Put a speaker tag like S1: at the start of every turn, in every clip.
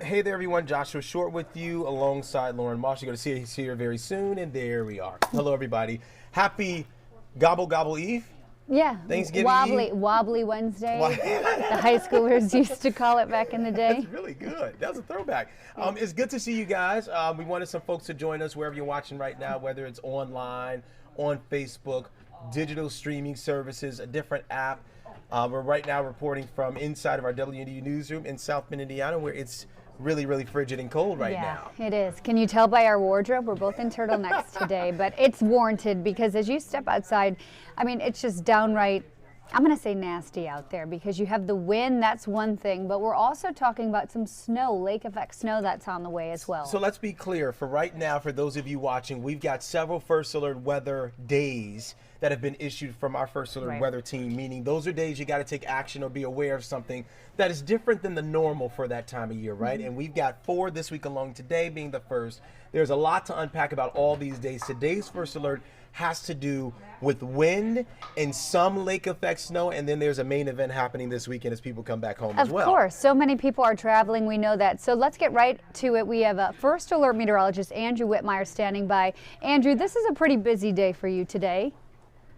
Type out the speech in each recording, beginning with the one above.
S1: Hey there, everyone. Joshua Short with you alongside Lauren Moss. You're going to see us here very soon, and there we are. Hello, everybody. Happy Gobble Gobble Eve.
S2: Yeah,
S1: Thanksgiving Eve.
S2: Wobbly Wednesday. The high schoolers used to call it back in the day.
S1: That's really good. That's a throwback. It's good to see you guys. We wanted some folks to join us wherever you're watching right now, whether it's online, on Facebook, digital streaming services, a different app. We're right now reporting from inside of our WNDU newsroom in South Bend, Indiana, where it's really, really frigid and cold right now.
S2: Yeah, it is. Can you tell by our wardrobe? We're both in turtlenecks today, but it's warranted because as you step outside, I mean, it's just downright, I'm going to say nasty out there because you have the wind, that's one thing, but we're also talking about some snow, lake effect snow that's on the way as well.
S1: So let's be clear, for right now, for those of you watching, we've got several first alert weather days that have been issued from our first alert weather team, meaning those are days you got to take action or be aware of something that is different than the normal for that time of year, right? And we've got 4 this week alone, today being the first. There's a lot to unpack about all these days. Today's first alert has to do with wind and some lake effect snow, and then there's a main event happening this weekend as people come back home as well.
S2: Of course, so many people are traveling, we know that. So let's get right to it. We have a first alert meteorologist, Andrew Whitmire, standing by. Andrew, this is a pretty busy day for you today.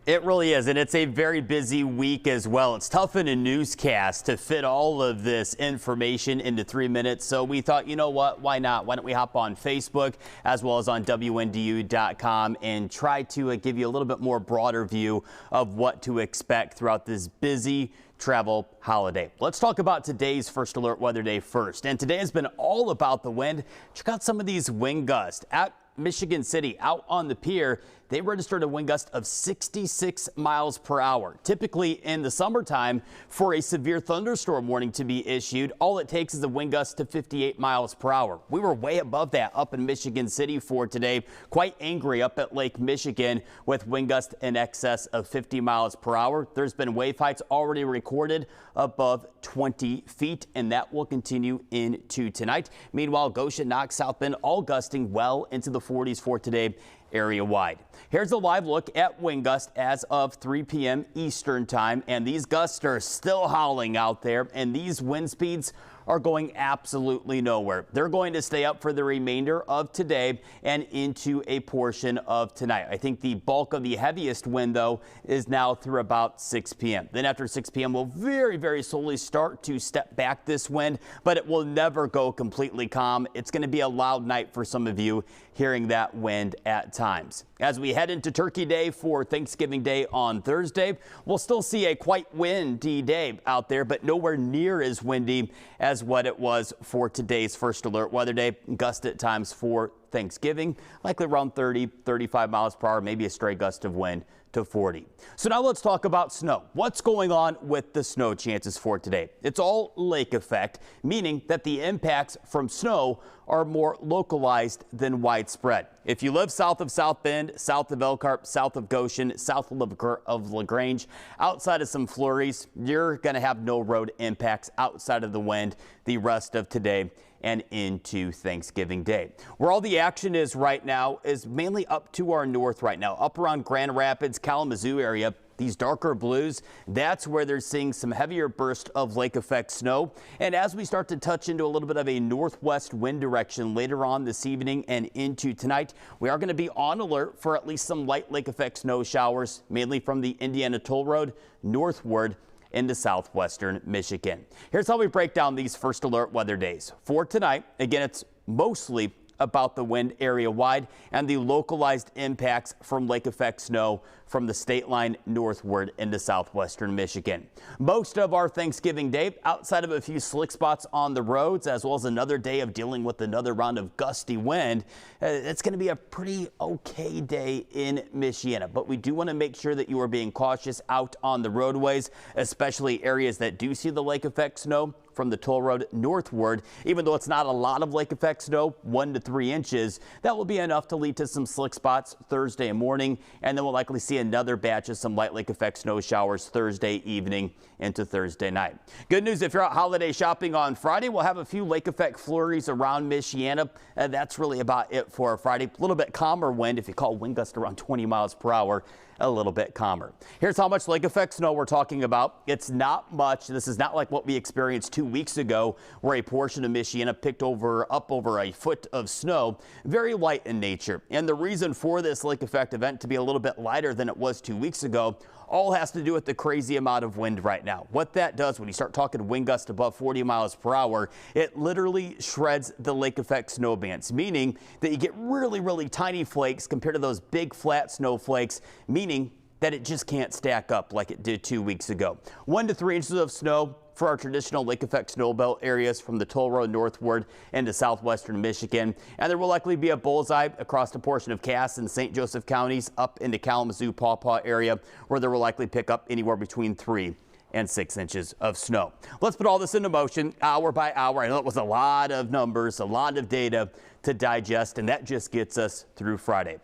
S3: It really is, and it's a very busy week as well. It's tough in a newscast to fit all of this information into 3 minutes, so we thought, you know what, why not? Why don't we hop on Facebook as well as on WNDU.com and try to give you a little bit more broader view of what to expect throughout this busy travel holiday. Let's talk about today's first alert weather day first, and today has been all about the wind. Check out some of these wind gusts. At Michigan City, out on the pier, they registered a wind gust of 66 miles per hour. Typically in the summertime, for a severe thunderstorm warning to be issued, all it takes is a wind gust to 58 miles per hour. We were way above that up in Michigan City for today. Quite angry up at Lake Michigan with wind gusts in excess of 50 miles per hour. There's been wave heights already recorded above 20 feet, and that will continue into tonight. Meanwhile, Goshen, Knox, South Bend, all gusting well into the 40s for today area-wide. Here's a live look at wind gust as of 3 p.m. Eastern time, and these gusts are still howling out there, and these wind speeds are going absolutely nowhere. They're going to stay up for the remainder of today and into a portion of tonight. I think the bulk of the heaviest wind, though, is now through about 6 p.m. Then after 6 p.m., we'll very, very slowly start to step back this wind, but it will never go completely calm. It's going to be a loud night for some of you hearing that wind at times. As we head into Turkey Day for Thanksgiving Day on Thursday, we'll still see a quite windy day out there, but nowhere near as windy as what it was for today's first alert weather day. Gust at times for Thanksgiving, likely around 30, 35 miles per hour, maybe a stray gust of wind to 40. So now let's talk about snow. What's going on with the snow chances for today? It's all lake effect, meaning that the impacts from snow are more localized than widespread. If you live south of South Bend, south of Elkhart, south of Goshen, south of LaGrange, outside of some flurries, you're going to have no road impacts outside of the wind the rest of today and into Thanksgiving Day. Where all the action is right now is mainly up to our north right now, up around Grand Rapids, Kalamazoo area. These darker blues, that's where they're seeing some heavier burst of lake effect snow. And as we start to touch into a little bit of a northwest wind direction later on this evening and into tonight, we are going to be on alert for at least some light lake effect snow showers, mainly from the Indiana Toll Road northward into southwestern Michigan. Here's how we break down these first alert weather days. For tonight, again, it's mostly about the wind area wide and the localized impacts from lake effect snow from the state line northward into southwestern Michigan. Most of our Thanksgiving Day, outside of a few slick spots on the roads, as well as another day of dealing with another round of gusty wind, it's going to be a pretty okay day in Michiana. But we do want to make sure that you are being cautious out on the roadways, especially areas that do see the lake effect snow from the toll road northward. Even though it's not a lot of lake effect snow, 1 to 3 inches, that will be enough to lead to some slick spots Thursday morning, and then we'll likely see another batch of some light lake effect snow showers Thursday evening into Thursday night. Good news, if you're out holiday shopping on Friday, we'll have a few lake effect flurries around Michiana. That's really about it for Friday. A little bit calmer wind, if you call wind gust around 20 miles per hour a little bit calmer. Here's how much lake effect snow we're talking about. It's not much. This is not like what we experienced 2 weeks ago, where a portion of Michiana picked up over a foot of snow. Very light in nature. And the reason for this lake effect event to be a little bit lighter than it was 2 weeks ago all has to do with the crazy amount of wind right now. What that does when you start talking wind gusts above 40 miles per hour, it literally shreds the lake effect snow bands, meaning that you get really, really tiny flakes compared to those big flat snowflakes, meaning that it just can't stack up like it did 2 weeks ago. 1 to 3 inches of snow for our traditional lake effect snow belt areas from the toll road northward into southwestern Michigan. And there will likely be a bullseye across the portion of Cass and St. Joseph counties up into Kalamazoo, Paw Paw area, where there will likely pick up anywhere between 3 and 6 inches of snow. Let's put all this into motion hour by hour. I know it was a lot of numbers, a lot of data to digest, and that just gets us through Friday.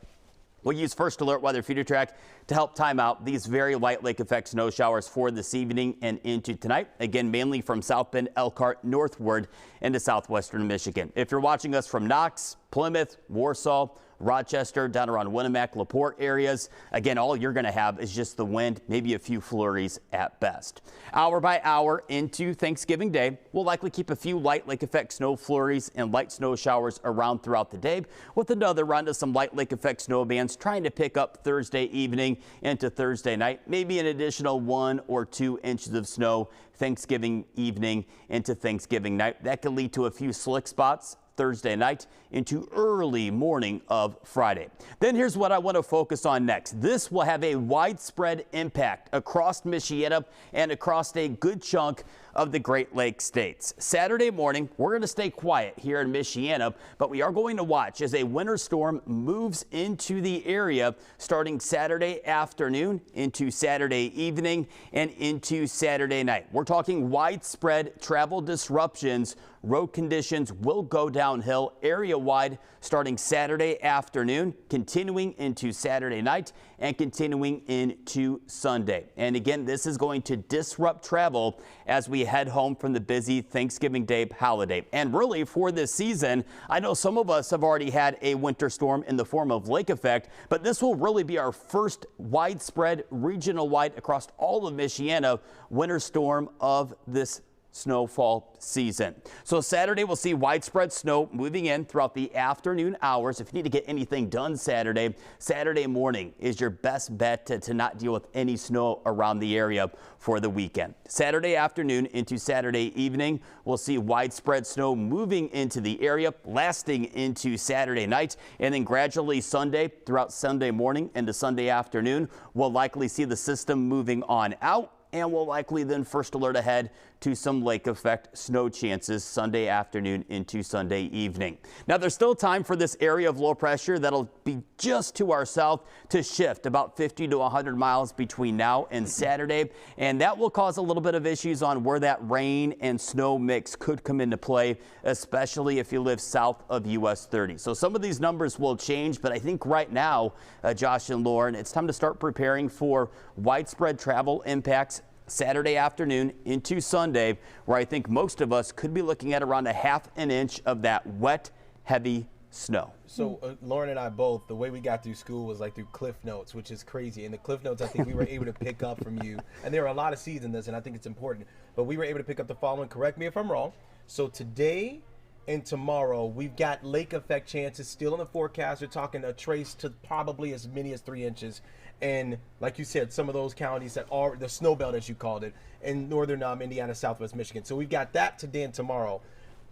S3: We'll use First Alert Weather Feeder Track to help time out these very light lake effect snow showers for this evening and into tonight. Again, mainly from South Bend, Elkhart northward into southwestern Michigan. If you're watching us from Knox, Plymouth, Warsaw, Rochester, down around Winnemac, LaPorte areas, again, all you're going to have is just the wind, maybe a few flurries at best. Hour by hour into Thanksgiving Day, we'll likely keep a few light lake effect snow flurries and light snow showers around throughout the day, with another round of some light lake effect snow bands trying to pick up Thursday evening into Thursday night, maybe an additional 1 or 2 inches of snow Thanksgiving evening into Thanksgiving night. That can lead to a few slick spots Thursday night into early morning of Friday. Then here's what I want to focus on next. This will have a widespread impact across Michiana and across a good chunk of the Great Lakes states. Saturday morning, we're going to stay quiet here in Michiana, but we are going to watch as a winter storm moves into the area starting Saturday afternoon into Saturday evening and into Saturday night. We're talking widespread travel disruptions. Road conditions will go downhill area-wide starting Saturday afternoon, continuing into Saturday night, and continuing into Sunday. And again, this is going to disrupt travel as we head home from the busy Thanksgiving Day holiday. And really, for this season, I know some of us have already had a winter storm in the form of lake effect, but this will really be our first widespread, regional-wide across all of Michiana winter storm of this snowfall season. So Saturday we'll see widespread snow moving in throughout the afternoon hours. If you need to get anything done Saturday morning is your best bet to not deal with any snow around the area for the weekend. Saturday afternoon into Saturday evening, we'll see widespread snow moving into the area, lasting into Saturday night, and then gradually Sunday throughout Sunday morning into Sunday afternoon, we'll likely see the system moving on out. And we'll likely then first alert ahead to some lake effect snow chances Sunday afternoon into Sunday evening. Now, there's still time for this area of low pressure that'll be just to our south to shift about 50 to 100 miles between now and Saturday. And that will cause a little bit of issues on where that rain and snow mix could come into play, especially if you live south of US 30. So some of these numbers will change, but I think right now, Josh and Lauren, it's time to start preparing for widespread travel impacts Saturday afternoon into Sunday, where I think most of us could be looking at around a half an inch of that wet, heavy snow.
S1: So Lauren and I both, the way we got through school was like through Cliff Notes, which is crazy. And the Cliff Notes, I think we were able to pick up from you. And there are a lot of seeds in this, and I think it's important. But we were able to pick up the following. Correct me if I'm wrong. So today and tomorrow, we've got lake effect chances still in the forecast. We're talking a trace to probably as many as 3 inches. And like you said, some of those counties that are the snow belt, as you called it, in northern Indiana, southwest Michigan. So we've got that today and tomorrow.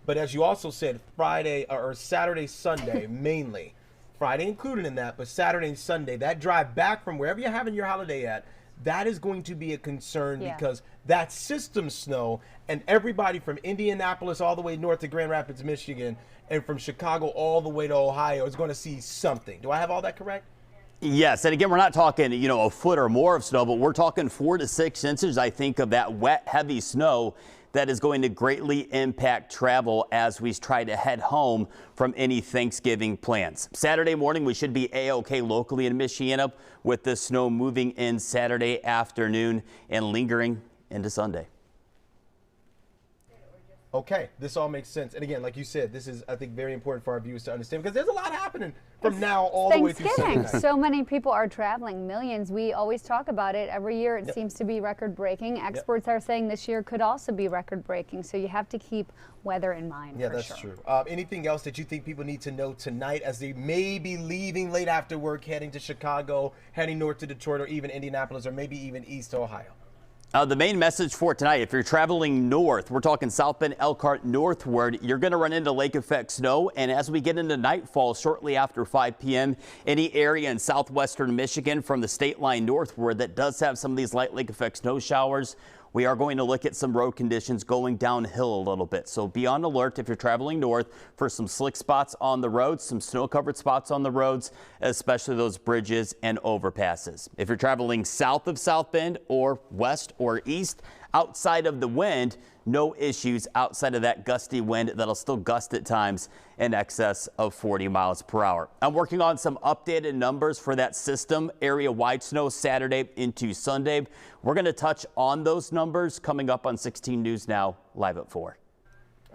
S1: But as you also said, Friday or Saturday, Sunday, mainly. Friday included in that, but Saturday and Sunday, that drive back from wherever you're having your holiday at, that is going to be a concern because that system snow and everybody from Indianapolis all the way north to Grand Rapids, Michigan, and from Chicago all the way to Ohio is going to see something. Do I have all that correct?
S3: Yes, and again, we're not talking, a foot or more of snow, but we're talking 4 to 6 inches, I think, of that wet, heavy snow that is going to greatly impact travel as we try to head home from any Thanksgiving plans. Saturday morning, we should be A-OK locally in Michiana with the snow moving in Saturday afternoon and lingering into Sunday.
S1: Okay, this all makes sense. And again, like you said, this is, I think, very important for our viewers to understand because there's a lot happening from now all the way through Sunday night.
S2: So many people are traveling, millions. We always talk about it. Every year it seems to be record-breaking. Experts are saying this year could also be record-breaking, so you have to keep weather in mind.
S1: Yeah, that's true. Anything else that you think people need to know tonight as they may be leaving late after work, heading to Chicago, heading north to Detroit, or even Indianapolis, or maybe even east to Ohio?
S3: The main message for tonight, if you're traveling north, we're talking South Bend, Elkhart northward, you're going to run into lake effect snow. And as we get into nightfall shortly after 5 p.m., any area in southwestern Michigan from the state line northward that does have some of these light lake effect snow showers, we are going to look at some road conditions going downhill a little bit. So be on alert if you're traveling north for some slick spots on the roads, some snow-covered spots on the roads, especially those bridges and overpasses. If you're traveling south of South Bend or west or east, outside of the wind, no issues outside of that gusty wind that'll still gust at times in excess of 40 miles per hour. I'm working on some updated numbers for that system, area-wide snow Saturday into Sunday. We're going to touch on those numbers coming up on 16 News Now, live at 4.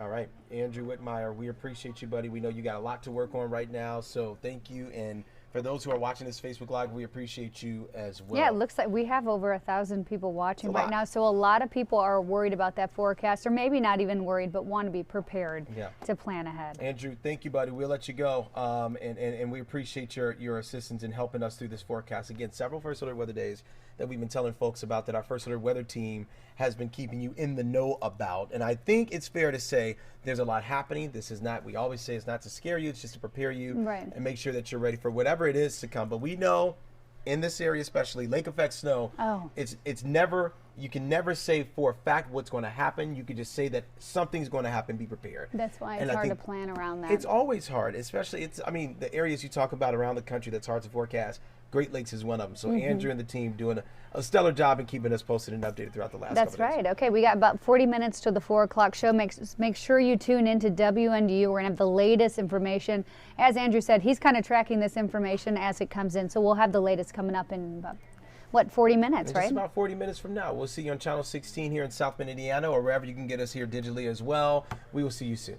S1: All right, Andrew Whitmire, we appreciate you, buddy. We know you got a lot to work on right now, so thank you. And for those who are watching this Facebook Live, we appreciate you as well.
S2: Yeah, it looks like we have over 1,000 people watching right now, so a lot of people are worried about that forecast, or maybe not even worried, but want to be prepared to plan ahead.
S1: Andrew, thank you, buddy. We'll let you go, and we appreciate your assistance in helping us through this forecast. Again, several First Alert Weather Days that we've been telling folks about that our First Alert Weather team has been keeping you in the know about. And I think it's fair to say there's a lot happening. This is not, we always say it's not to scare you, it's just to prepare you and make sure that you're ready for whatever it is to come. But we know in this area, especially lake effect snow, it's never, you can never say for a fact what's going to happen. You can just say that something's going to happen, be prepared.
S2: That's why it's hard to plan around that.
S1: It's always hard, especially I mean, the areas you talk about around the country that's hard to forecast. Great Lakes is one of them. So Andrew and the team doing a stellar job in keeping us posted and updated throughout the last couple days.
S2: That's right. Okay, we got about 40 minutes to the 4 o'clock show. Make sure you tune into WNDU. We're going to have the latest information. As Andrew said, he's kind of tracking this information as it comes in. So we'll have the latest coming up in about, what, 40 minutes, right?
S1: Just about 40 minutes from now. We'll see you on Channel 16 here in South Bend, Indiana, or wherever you can get us here digitally as well. We will see you soon.